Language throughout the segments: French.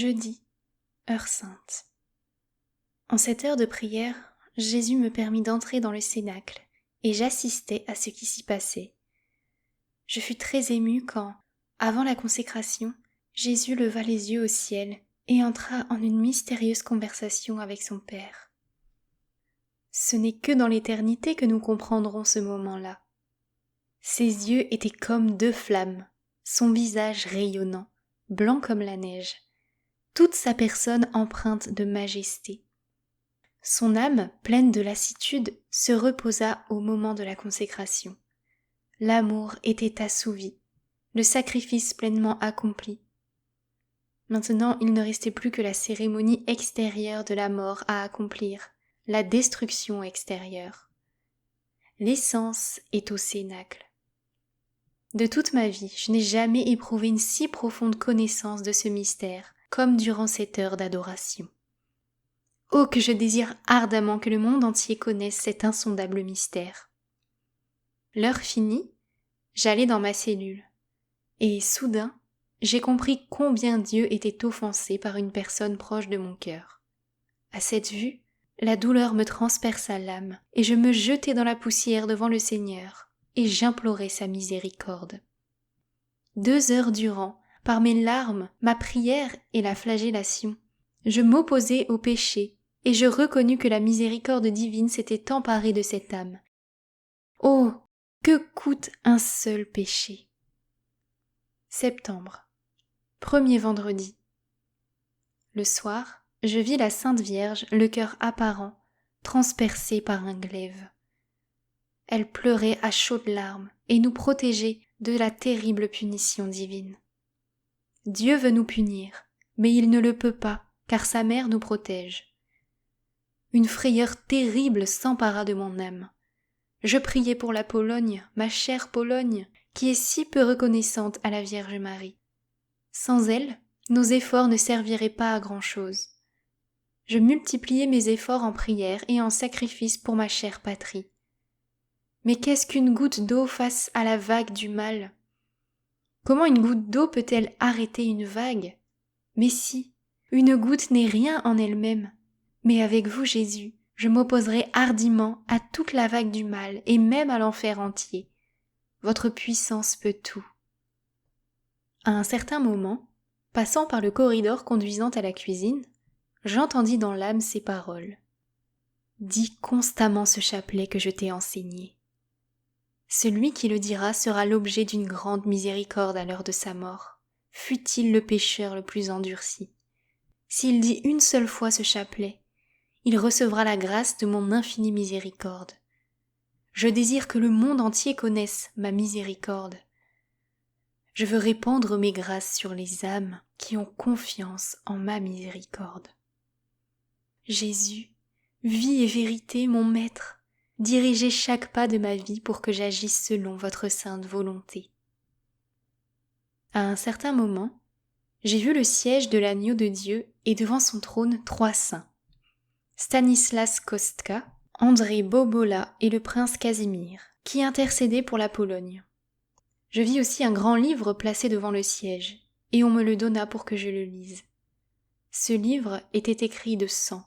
Jeudi, heure sainte. En cette heure de prière, Jésus me permit d'entrer dans le cénacle et j'assistais à ce qui s'y passait. Je fus très émue quand, avant la consécration, Jésus leva les yeux au ciel et entra en une mystérieuse conversation avec son Père. Ce n'est que dans l'éternité que nous comprendrons ce moment-là. Ses yeux étaient comme deux flammes, son visage rayonnant, blanc comme la neige, toute sa personne empreinte de majesté. Son âme, pleine de lassitude, se reposa au moment de la consécration. L'amour était assouvi, le sacrifice pleinement accompli. Maintenant, il ne restait plus que la cérémonie extérieure de la mort à accomplir, la destruction extérieure. L'essence est au cénacle. De toute ma vie, je n'ai jamais éprouvé une si profonde connaissance de ce mystère, comme durant cette heure d'adoration. Oh, que je désire ardemment que le monde entier connaisse cet insondable mystère. L'heure finie, j'allai dans ma cellule, et soudain, j'ai compris combien Dieu était offensé par une personne proche de mon cœur. À cette vue, la douleur me transperça l'âme, et je me jetai dans la poussière devant le Seigneur, et j'implorai sa miséricorde. 2 heures durant, par mes larmes, ma prière et la flagellation, je m'opposai au péché, et je reconnus que la miséricorde divine s'était emparée de cette âme. Oh, que coûte un seul péché! Septembre. 1er vendredi. Le soir, je vis la Sainte Vierge, le cœur apparent, transpercé par un glaive. Elle pleurait à chaudes larmes et nous protégeait de la terrible punition divine. Dieu veut nous punir, mais il ne le peut pas, car sa mère nous protège. Une frayeur terrible s'empara de mon âme. Je priais pour la Pologne, ma chère Pologne, qui est si peu reconnaissante à la Vierge Marie. Sans elle, nos efforts ne serviraient pas à grand-chose. Je multipliais mes efforts en prière et en sacrifice pour ma chère patrie. Mais qu'est-ce qu'une goutte d'eau face à la vague du mal? Comment une goutte d'eau peut-elle arrêter une vague? Mais si, une goutte n'est rien en elle-même. Mais avec vous, Jésus, je m'opposerai hardiment à toute la vague du mal et même à l'enfer entier. Votre puissance peut tout. À un certain moment, passant par le corridor conduisant à la cuisine, j'entendis dans l'âme ces paroles. Dis constamment ce chapelet que je t'ai enseigné. Celui qui le dira sera l'objet d'une grande miséricorde à l'heure de sa mort, fût-il le pécheur le plus endurci. S'il dit une seule fois ce chapelet, il recevra la grâce de mon infinie miséricorde. Je désire que le monde entier connaisse ma miséricorde. Je veux répandre mes grâces sur les âmes qui ont confiance en ma miséricorde. Jésus, vie et vérité, mon Maître, dirigez chaque pas de ma vie pour que j'agisse selon votre sainte volonté. À un certain moment, j'ai vu le siège de l'agneau de Dieu et devant son trône 3 saints. Stanislas Kostka, André Bobola et le prince Casimir, qui intercédaient pour la Pologne. Je vis aussi un grand livre placé devant le siège, et on me le donna pour que je le lise. Ce livre était écrit de sang.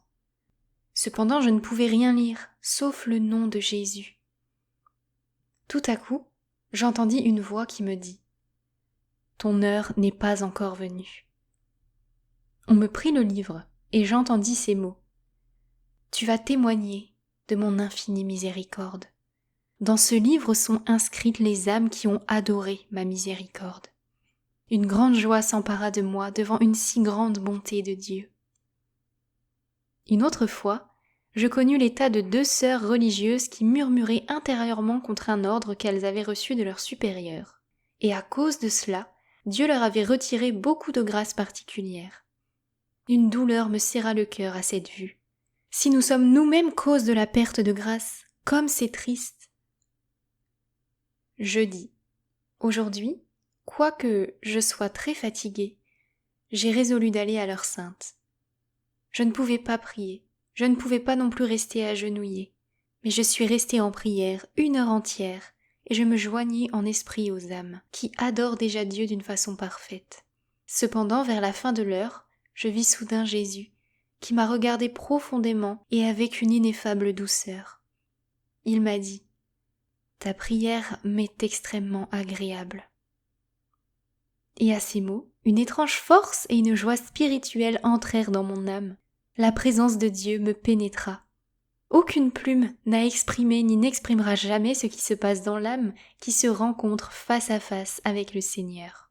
Cependant, je ne pouvais rien lire, sauf le nom de Jésus. Tout à coup, j'entendis une voix qui me dit « Ton heure n'est pas encore venue. » On me prit le livre, et j'entendis ces mots. « Tu vas témoigner de mon infinie miséricorde. » Dans ce livre sont inscrites les âmes qui ont adoré ma miséricorde. Une grande joie s'empara de moi devant une si grande bonté de Dieu. Une autre fois, je connus l'état de 2 sœurs religieuses qui murmuraient intérieurement contre un ordre qu'elles avaient reçu de leur supérieur. Et à cause de cela, Dieu leur avait retiré beaucoup de grâces particulières. Une douleur me serra le cœur à cette vue. Si nous sommes nous-mêmes cause de la perte de grâce, comme c'est triste. Jeudi. Aujourd'hui, quoique je sois très fatiguée, j'ai résolu d'aller à l'heure sainte. Je ne pouvais pas prier, je ne pouvais pas non plus rester agenouillée, mais je suis restée en prière 1 heure entière et je me joignis en esprit aux âmes qui adorent déjà Dieu d'une façon parfaite. Cependant, vers la fin de l'heure, je vis soudain Jésus, qui m'a regardé profondément et avec une ineffable douceur. Il m'a dit « Ta prière m'est extrêmement agréable ». Et à ces mots, une étrange force et une joie spirituelle entrèrent dans mon âme. La présence de Dieu me pénétra. Aucune plume n'a exprimé ni n'exprimera jamais ce qui se passe dans l'âme qui se rencontre face à face avec le Seigneur.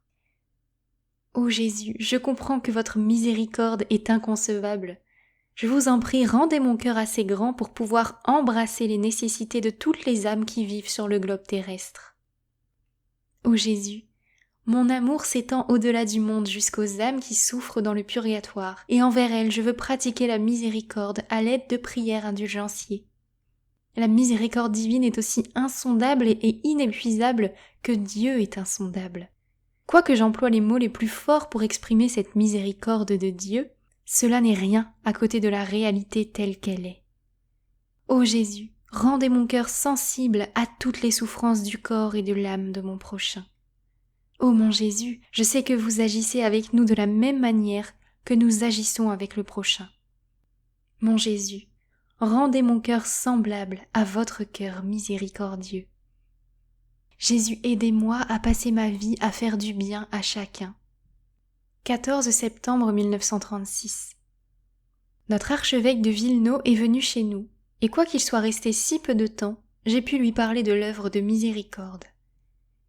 Ô Jésus, je comprends que votre miséricorde est inconcevable. Je vous en prie, rendez mon cœur assez grand pour pouvoir embrasser les nécessités de toutes les âmes qui vivent sur le globe terrestre. Ô Jésus, mon amour s'étend au-delà du monde jusqu'aux âmes qui souffrent dans le purgatoire, et envers elles je veux pratiquer la miséricorde à l'aide de prières indulgenciées. La miséricorde divine est aussi insondable et inépuisable que Dieu est insondable. Quoique j'emploie les mots les plus forts pour exprimer cette miséricorde de Dieu, cela n'est rien à côté de la réalité telle qu'elle est. Ô Jésus, rendez mon cœur sensible à toutes les souffrances du corps et de l'âme de mon prochain. Ô mon Jésus, je sais que vous agissez avec nous de la même manière que nous agissons avec le prochain. Mon Jésus, rendez mon cœur semblable à votre cœur miséricordieux. Jésus, aidez-moi à passer ma vie à faire du bien à chacun. 14 septembre 1936. Notre archevêque de Villeneuve est venu chez nous, et quoiqu'il soit resté si peu de temps, j'ai pu lui parler de l'œuvre de miséricorde.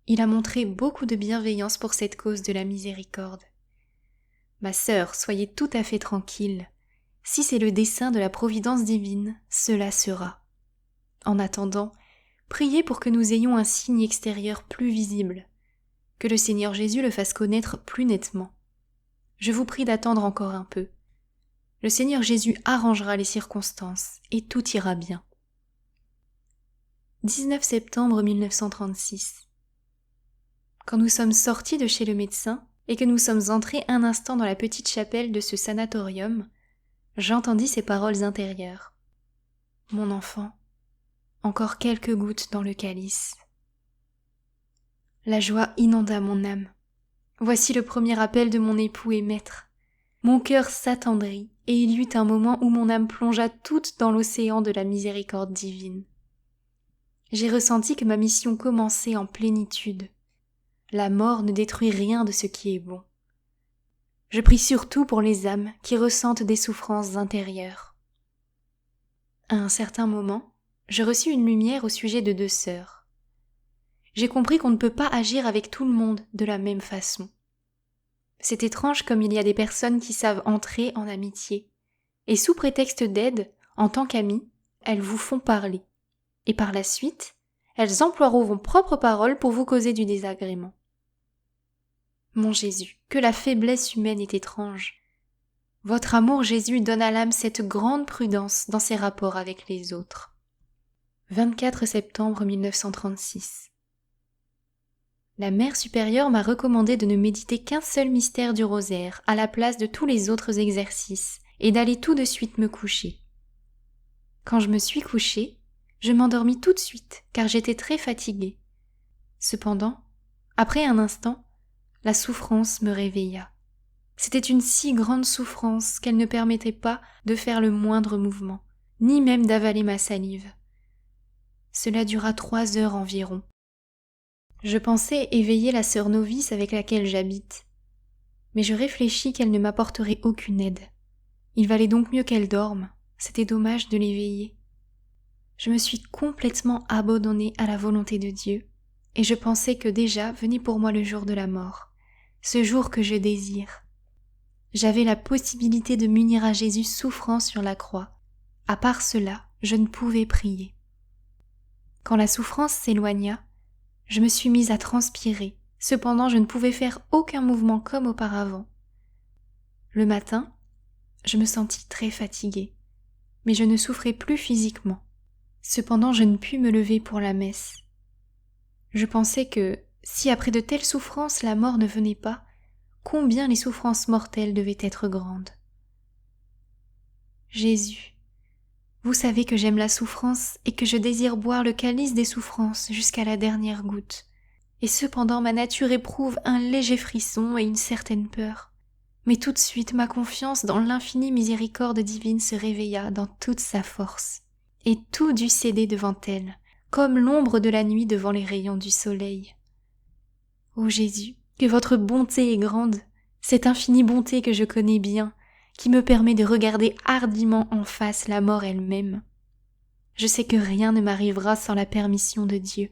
Il a montré beaucoup de bienveillance pour cette cause de la miséricorde. Ma sœur, soyez tout à fait tranquille. Si c'est le dessein de la providence divine, cela sera. En attendant, priez pour que nous ayons un signe extérieur plus visible, que le Seigneur Jésus le fasse connaître plus nettement. Je vous prie d'attendre encore un peu. Le Seigneur Jésus arrangera les circonstances et tout ira bien. 19 septembre 1936. Quand nous sommes sortis de chez le médecin et que nous sommes entrés un instant dans la petite chapelle de ce sanatorium, j'entendis ces paroles intérieures. Mon enfant, encore quelques gouttes dans le calice. La joie inonda mon âme. Voici le premier appel de mon époux et maître. Mon cœur s'attendrit et il y eut un moment où mon âme plongea toute dans l'océan de la miséricorde divine. J'ai ressenti que ma mission commençait en plénitude. La mort ne détruit rien de ce qui est bon. Je prie surtout pour les âmes qui ressentent des souffrances intérieures. À un certain moment, je reçus une lumière au sujet de 2 sœurs. J'ai compris qu'on ne peut pas agir avec tout le monde de la même façon. C'est étrange comme il y a des personnes qui savent entrer en amitié, et sous prétexte d'aide, en tant qu'amies, elles vous font parler. Et par la suite, elles emploieront vos propres paroles pour vous causer du désagrément. Mon Jésus, que la faiblesse humaine est étrange. Votre amour, Jésus, donne à l'âme cette grande prudence dans ses rapports avec les autres. 24 septembre 1936. La Mère supérieure m'a recommandé de ne méditer qu'un seul mystère du rosaire à la place de tous les autres exercices et d'aller tout de suite me coucher. Quand je me suis couchée, je m'endormis tout de suite car j'étais très fatiguée. Cependant, après un instant, la souffrance me réveilla. C'était une si grande souffrance qu'elle ne permettait pas de faire le moindre mouvement, ni même d'avaler ma salive. Cela dura 3 heures environ. Je pensais éveiller la sœur novice avec laquelle j'habite, mais je réfléchis qu'elle ne m'apporterait aucune aide. Il valait donc mieux qu'elle dorme, c'était dommage de l'éveiller. Je me suis complètement abandonnée à la volonté de Dieu, et je pensais que déjà venait pour moi le jour de la mort, ce jour que je désire. J'avais la possibilité de m'unir à Jésus souffrant sur la croix. À part cela, je ne pouvais prier. Quand la souffrance s'éloigna, je me suis mise à transpirer. Cependant, je ne pouvais faire aucun mouvement comme auparavant. Le matin, je me sentis très fatiguée, mais je ne souffrais plus physiquement. Cependant, je ne pus me lever pour la messe. Je pensais que, si après de telles souffrances la mort ne venait pas, combien les souffrances mortelles devaient être grandes. Jésus, vous savez que j'aime la souffrance et que je désire boire le calice des souffrances jusqu'à la dernière goutte, et cependant ma nature éprouve un léger frisson et une certaine peur. Mais tout de suite, ma confiance dans l'infinie miséricorde divine se réveilla dans toute sa force, et tout dut céder devant elle, comme l'ombre de la nuit devant les rayons du soleil. Ô Jésus, que votre bonté est grande, cette infinie bonté que je connais bien, qui me permet de regarder hardiment en face la mort elle-même. Je sais que rien ne m'arrivera sans la permission de Dieu.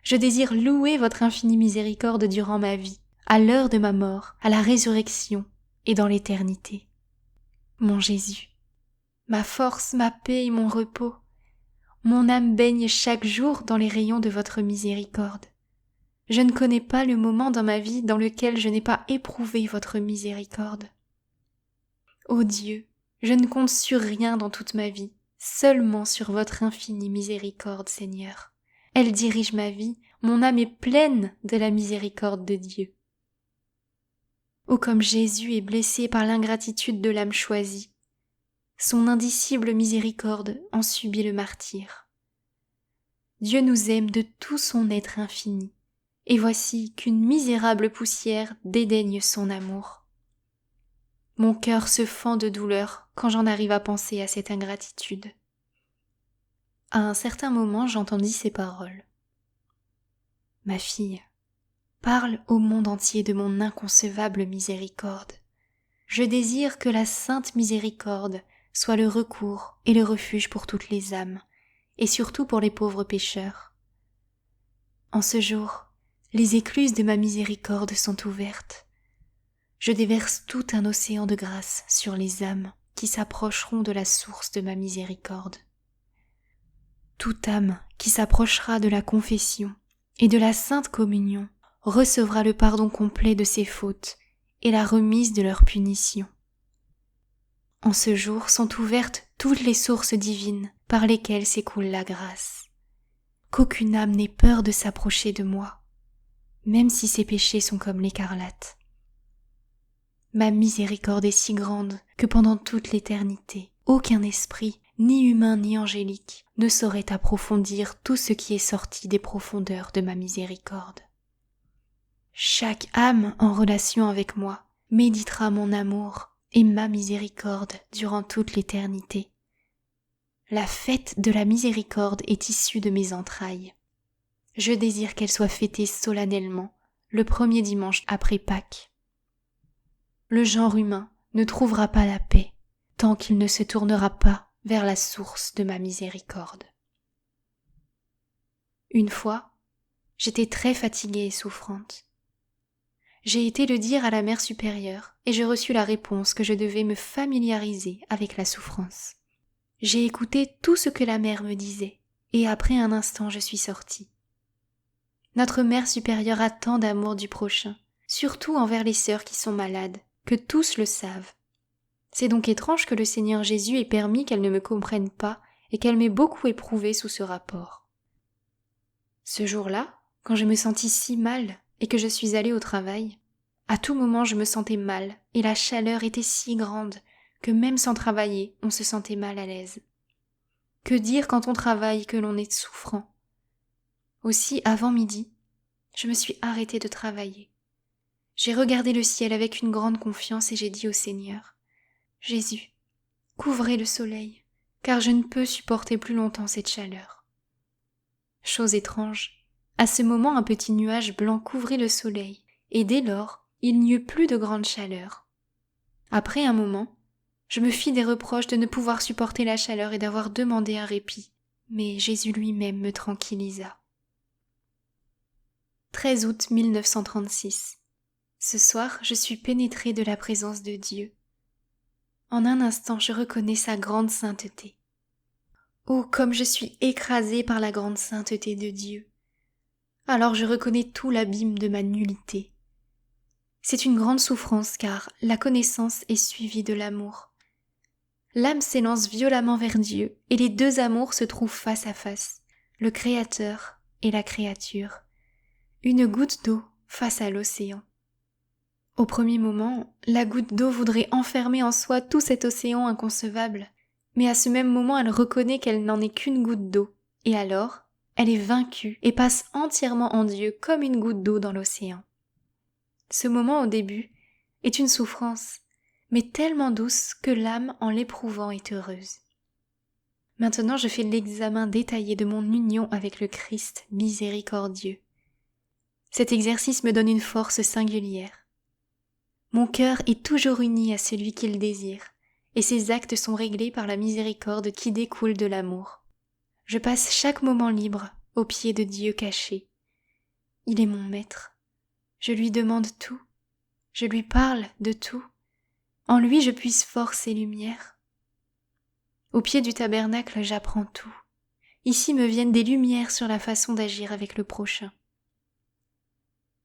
Je désire louer votre infinie miséricorde durant ma vie, à l'heure de ma mort, à la résurrection et dans l'éternité. Mon Jésus, ma force, ma paix et mon repos, mon âme baigne chaque jour dans les rayons de votre miséricorde. Je ne connais pas le moment dans ma vie dans lequel je n'ai pas éprouvé votre miséricorde. Ô Dieu, je ne compte sur rien dans toute ma vie, seulement sur votre infinie miséricorde, Seigneur. Elle dirige ma vie, mon âme est pleine de la miséricorde de Dieu. Ô comme Jésus est blessé par l'ingratitude de l'âme choisie, son indicible miséricorde en subit le martyre. Dieu nous aime de tout son être infini, et voici qu'une misérable poussière dédaigne son amour. Mon cœur se fend de douleur quand j'en arrive à penser à cette ingratitude. À un certain moment, j'entendis ces paroles. Ma fille, parle au monde entier de mon inconcevable miséricorde. Je désire que la sainte miséricorde soit le recours et le refuge pour toutes les âmes, et surtout pour les pauvres pécheurs. En ce jour, les écluses de ma miséricorde sont ouvertes. Je déverse tout un océan de grâce sur les âmes qui s'approcheront de la source de ma miséricorde. Toute âme qui s'approchera de la confession et de la sainte communion recevra le pardon complet de ses fautes et la remise de leur punition. En ce jour sont ouvertes toutes les sources divines par lesquelles s'écoule la grâce. Qu'aucune âme n'ait peur de s'approcher de moi, même si ses péchés sont comme l'écarlate. Ma miséricorde est si grande que pendant toute l'éternité, aucun esprit, ni humain ni angélique, ne saurait approfondir tout ce qui est sorti des profondeurs de ma miséricorde. Chaque âme en relation avec moi méditera mon amour et ma miséricorde durant toute l'éternité. La fête de la miséricorde est issue de mes entrailles. Je désire qu'elle soit fêtée solennellement, le premier dimanche après Pâques. Le genre humain ne trouvera pas la paix tant qu'il ne se tournera pas vers la source de ma miséricorde. Une fois, j'étais très fatiguée et souffrante. J'ai été le dire à la Mère supérieure et je reçus la réponse que je devais me familiariser avec la souffrance. J'ai écouté tout ce que la Mère me disait et après un instant je suis sortie. Notre Mère supérieure a tant d'amour du prochain, surtout envers les sœurs qui sont malades, que tous le savent. C'est donc étrange que le Seigneur Jésus ait permis qu'elle ne me comprenne pas et qu'elle m'ait beaucoup éprouvée sous ce rapport. Ce jour-là, quand je me sentis si mal et que je suis allée au travail, à tout moment je me sentais mal et la chaleur était si grande que même sans travailler, on se sentait mal à l'aise. Que dire quand on travaille que l'on est souffrant? Aussi, avant midi, je me suis arrêtée de travailler. J'ai regardé le ciel avec une grande confiance et j'ai dit au Seigneur, « Jésus, couvrez le soleil, car je ne peux supporter plus longtemps cette chaleur. » Chose étrange, à ce moment un petit nuage blanc couvrit le soleil, et dès lors, il n'y eut plus de grande chaleur. Après un moment, je me fis des reproches de ne pouvoir supporter la chaleur et d'avoir demandé un répit, mais Jésus lui-même me tranquillisa. 13 août 1936. Ce soir, je suis pénétrée de la présence de Dieu. En un instant, je reconnais sa grande sainteté. Oh, comme je suis écrasée par la grande sainteté de Dieu. Alors je reconnais tout l'abîme de ma nullité. C'est une grande souffrance car la connaissance est suivie de l'amour. L'âme s'élance violemment vers Dieu et les deux amours se trouvent face à face, le Créateur et la créature, une goutte d'eau face à l'océan. Au premier moment, la goutte d'eau voudrait enfermer en soi tout cet océan inconcevable, mais à ce même moment elle reconnaît qu'elle n'en est qu'une goutte d'eau, et alors, elle est vaincue et passe entièrement en Dieu comme une goutte d'eau dans l'océan. Ce moment au début est une souffrance, mais tellement douce que l'âme en l'éprouvant est heureuse. Maintenant je fais l'examen détaillé de mon union avec le Christ miséricordieux. Cet exercice me donne une force singulière. Mon cœur est toujours uni à celui qu'il désire, et ses actes sont réglés par la miséricorde qui découle de l'amour. Je passe chaque moment libre aux pieds de Dieu caché. Il est mon maître. Je lui demande tout. Je lui parle de tout. En lui je puise force et lumière. Au pied du tabernacle, j'apprends tout. Ici me viennent des lumières sur la façon d'agir avec le prochain.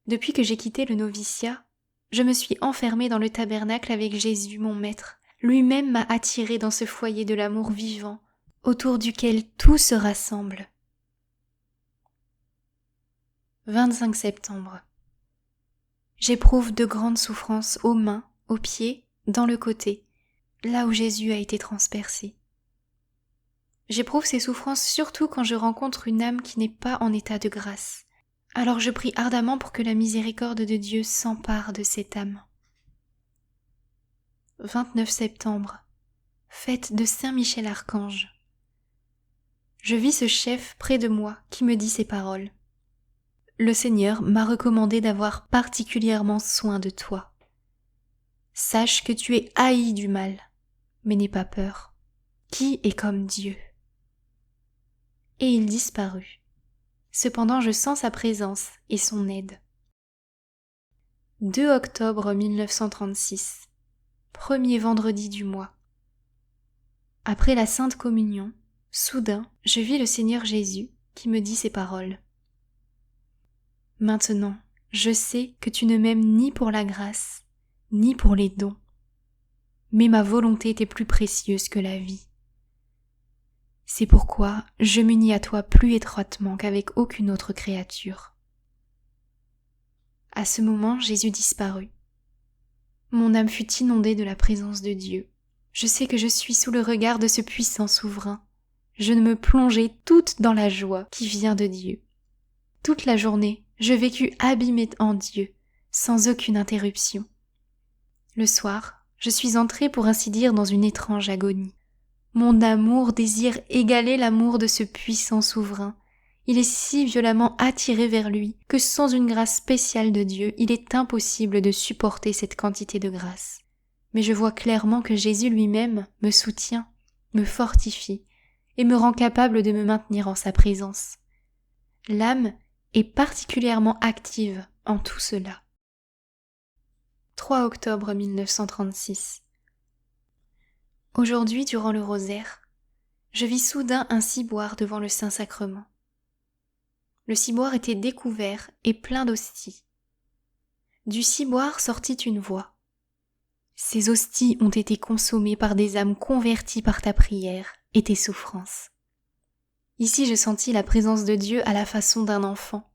Depuis que j'ai quitté le noviciat, je me suis enfermée dans le tabernacle avec Jésus, mon maître. Lui-même m'a attirée dans ce foyer de l'amour vivant, autour duquel tout se rassemble. 25 septembre. J'éprouve de grandes souffrances aux mains, aux pieds, dans le côté, là où Jésus a été transpercé. J'éprouve ces souffrances surtout quand je rencontre une âme qui n'est pas en état de grâce. Alors je prie ardemment pour que la miséricorde de Dieu s'empare de cette âme. 29 septembre. Fête de Saint Michel Archange. Je vis ce chef près de moi qui me dit ces paroles. Le Seigneur m'a recommandé d'avoir particulièrement soin de toi. Sache que tu es haï du mal, mais n'aie pas peur. Qui est comme Dieu ? Et il disparut. Cependant je sens sa présence et son aide. 2 octobre 1936. Premier vendredi du mois. Après la Sainte Communion, soudain, je vis le Seigneur Jésus qui me dit ces paroles. Maintenant, je sais que tu ne m'aimes ni pour la grâce, ni pour les dons, mais ma volonté t'est plus précieuse que la vie. C'est pourquoi je m'unis à toi plus étroitement qu'avec aucune autre créature. À ce moment, Jésus disparut. Mon âme fut inondée de la présence de Dieu. Je sais que je suis sous le regard de ce puissant souverain. Je me plongeai toute dans la joie qui vient de Dieu. Toute la journée, je vécus abîmée en Dieu, sans aucune interruption. Le soir, je suis entrée pour ainsi dire dans une étrange agonie. Mon amour désire égaler l'amour de ce puissant souverain. Il est si violemment attiré vers lui que sans une grâce spéciale de Dieu, il est impossible de supporter cette quantité de grâce. Mais je vois clairement que Jésus lui-même me soutient, me fortifie et me rend capable de me maintenir en sa présence. L'âme est particulièrement active en tout cela. 3 octobre 1936. Aujourd'hui, durant le rosaire, je vis soudain un ciboire devant le Saint-Sacrement. Le ciboire était découvert et plein d'hosties. Du ciboire sortit une voix. Ces hosties ont été consommées par des âmes converties par ta prière et tes souffrances. Ici, je sentis la présence de Dieu à la façon d'un enfant.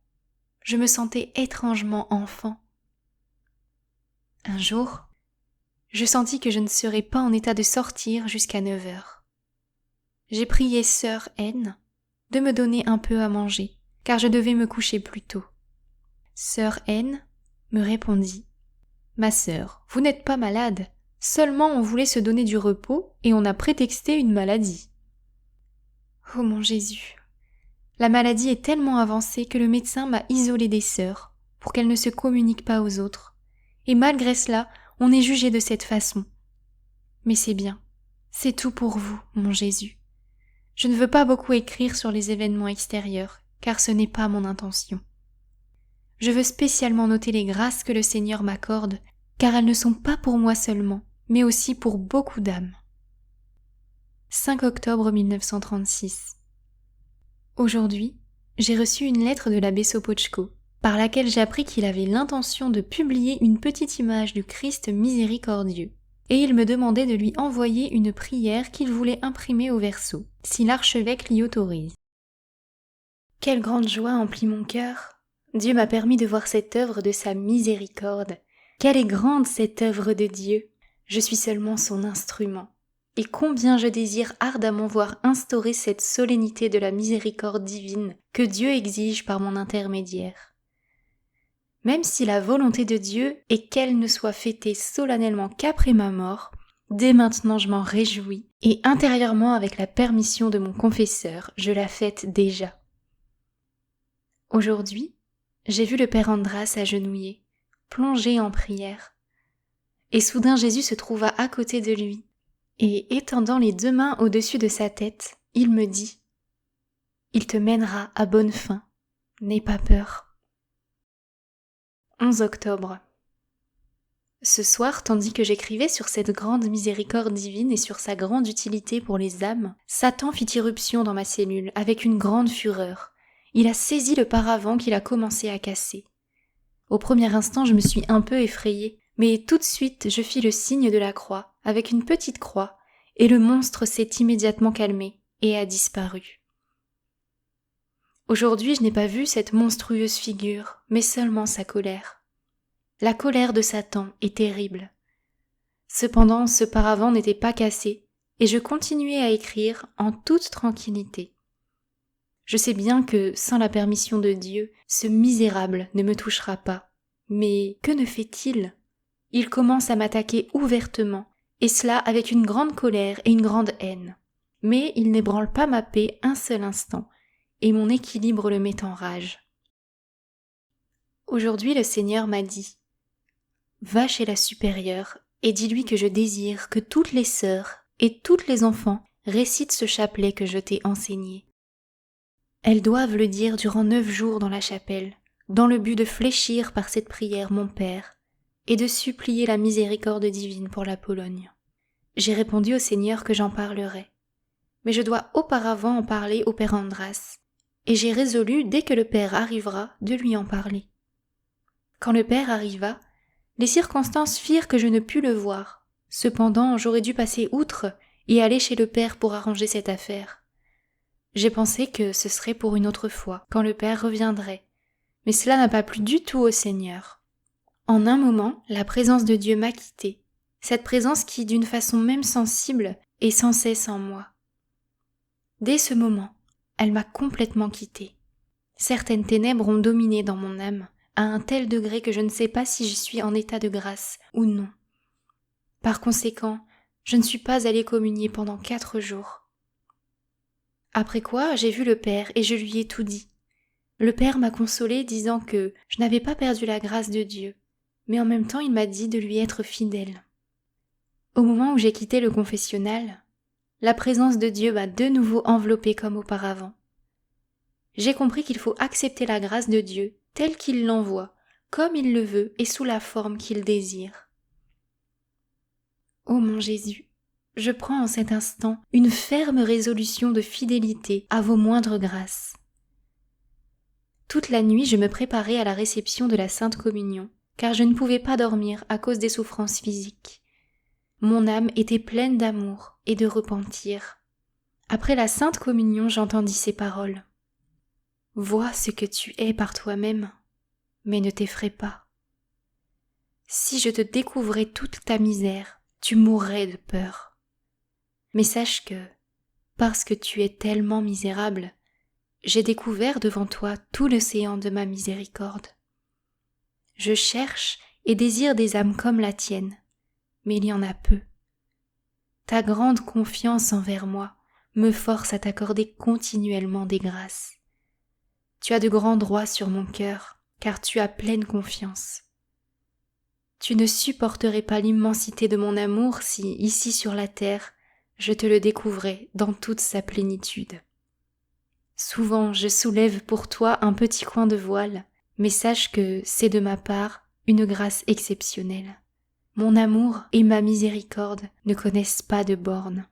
Je me sentais étrangement enfant. Un jour, je sentis que je ne serais pas en état de sortir jusqu'à 9 heures. J'ai prié sœur N de me donner un peu à manger, car je devais me coucher plus tôt. Sœur N me répondit « Ma sœur, vous n'êtes pas malade, seulement on voulait se donner du repos et on a prétexté une maladie. » Oh mon Jésus, la maladie est tellement avancée que le médecin m'a isolée des sœurs pour qu'elles ne se communiquent pas aux autres. Et malgré cela, on est jugé de cette façon. Mais c'est bien, c'est tout pour vous, mon Jésus. Je ne veux pas beaucoup écrire sur les événements extérieurs, car ce n'est pas mon intention. Je veux spécialement noter les grâces que le Seigneur m'accorde, car elles ne sont pas pour moi seulement, mais aussi pour beaucoup d'âmes. 5 octobre 1936. Aujourd'hui, j'ai reçu une lettre de l'abbé Sopocko, par laquelle j'appris qu'il avait l'intention de publier une petite image du Christ miséricordieux, et il me demandait de lui envoyer une prière qu'il voulait imprimer au verso, si l'archevêque l'y autorise. Quelle grande joie emplit mon cœur! Dieu m'a permis de voir cette œuvre de sa miséricorde. Quelle est grande cette œuvre de Dieu! Je suis seulement son instrument. Et combien je désire ardemment voir instaurer cette solennité de la miséricorde divine que Dieu exige par mon intermédiaire. Même si la volonté de Dieu est qu'elle ne soit fêtée solennellement qu'après ma mort, dès maintenant je m'en réjouis, et intérieurement avec la permission de mon confesseur, je la fête déjà. Aujourd'hui, j'ai vu le Père Andras agenouillé, plongé en prière. Et soudain Jésus se trouva à côté de lui, et étendant les 2 mains au-dessus de sa tête, il me dit « Il te mènera à bonne fin, n'aie pas peur. » 11 octobre. Ce soir, tandis que j'écrivais sur cette grande miséricorde divine et sur sa grande utilité pour les âmes, Satan fit irruption dans ma cellule avec une grande fureur. Il a saisi le paravent qu'il a commencé à casser. Au premier instant, je me suis un peu effrayée, mais tout de suite, je fis le signe de la croix, avec une petite croix, et le monstre s'est immédiatement calmé et a disparu. Aujourd'hui, je n'ai pas vu cette monstrueuse figure, mais seulement sa colère. La colère de Satan est terrible. Cependant, ce paravent n'était pas cassé, et je continuais à écrire en toute tranquillité. Je sais bien que, sans la permission de Dieu, ce misérable ne me touchera pas. Mais que ne fait-il ? Il commence à m'attaquer ouvertement, et cela avec une grande colère et une grande haine. Mais il n'ébranle pas ma paix un seul instant, et mon équilibre le met en rage. Aujourd'hui, le Seigneur m'a dit « Va chez la supérieure et dis-lui que je désire que toutes les sœurs et tous les enfants récitent ce chapelet que je t'ai enseigné. Elles doivent le dire durant 9 jours dans la chapelle, dans le but de fléchir par cette prière mon Père et de supplier la miséricorde divine pour la Pologne. » J'ai répondu au Seigneur que j'en parlerai, mais je dois auparavant en parler au Père Andras, et j'ai résolu dès que le Père arrivera de lui en parler. Quand le Père arriva, les circonstances firent que je ne pus le voir. Cependant, j'aurais dû passer outre et aller chez le Père pour arranger cette affaire. J'ai pensé que ce serait pour une autre fois, quand le Père reviendrait, mais cela n'a pas plu du tout au Seigneur. En un moment, la présence de Dieu m'a quittée, cette présence qui, d'une façon même sensible, est sans cesse en moi. Dès ce moment, elle m'a complètement quittée. Certaines ténèbres ont dominé dans mon âme, à un tel degré que je ne sais pas si j'y suis en état de grâce ou non. Par conséquent, je ne suis pas allée communier pendant 4 jours. Après quoi, j'ai vu le Père et je lui ai tout dit. Le Père m'a consolée disant que je n'avais pas perdu la grâce de Dieu, mais en même temps il m'a dit de lui être fidèle. Au moment où j'ai quitté le confessionnal, la présence de Dieu m'a de nouveau enveloppée comme auparavant. J'ai compris qu'il faut accepter la grâce de Dieu telle qu'il l'envoie, comme il le veut et sous la forme qu'il désire. Ô mon Jésus, je prends en cet instant une ferme résolution de fidélité à vos moindres grâces. Toute la nuit, je me préparais à la réception de la Sainte Communion, car je ne pouvais pas dormir à cause des souffrances physiques. Mon âme était pleine d'amour et de repentir. Après la Sainte Communion, j'entendis ces paroles. « Vois ce que tu es par toi-même, mais ne t'effraie pas. Si je te découvrais toute ta misère, tu mourrais de peur. Mais sache que, parce que tu es tellement misérable, j'ai découvert devant toi tout l'océan de ma miséricorde. Je cherche et désire des âmes comme la tienne, mais il y en a peu. Ta grande confiance envers moi me force à t'accorder continuellement des grâces. Tu as de grands droits sur mon cœur, car tu as pleine confiance. Tu ne supporterais pas l'immensité de mon amour si, ici sur la terre, je te le découvrais dans toute sa plénitude. Souvent, je soulève pour toi un petit coin de voile, mais sache que c'est de ma part une grâce exceptionnelle. Mon amour et ma miséricorde ne connaissent pas de bornes.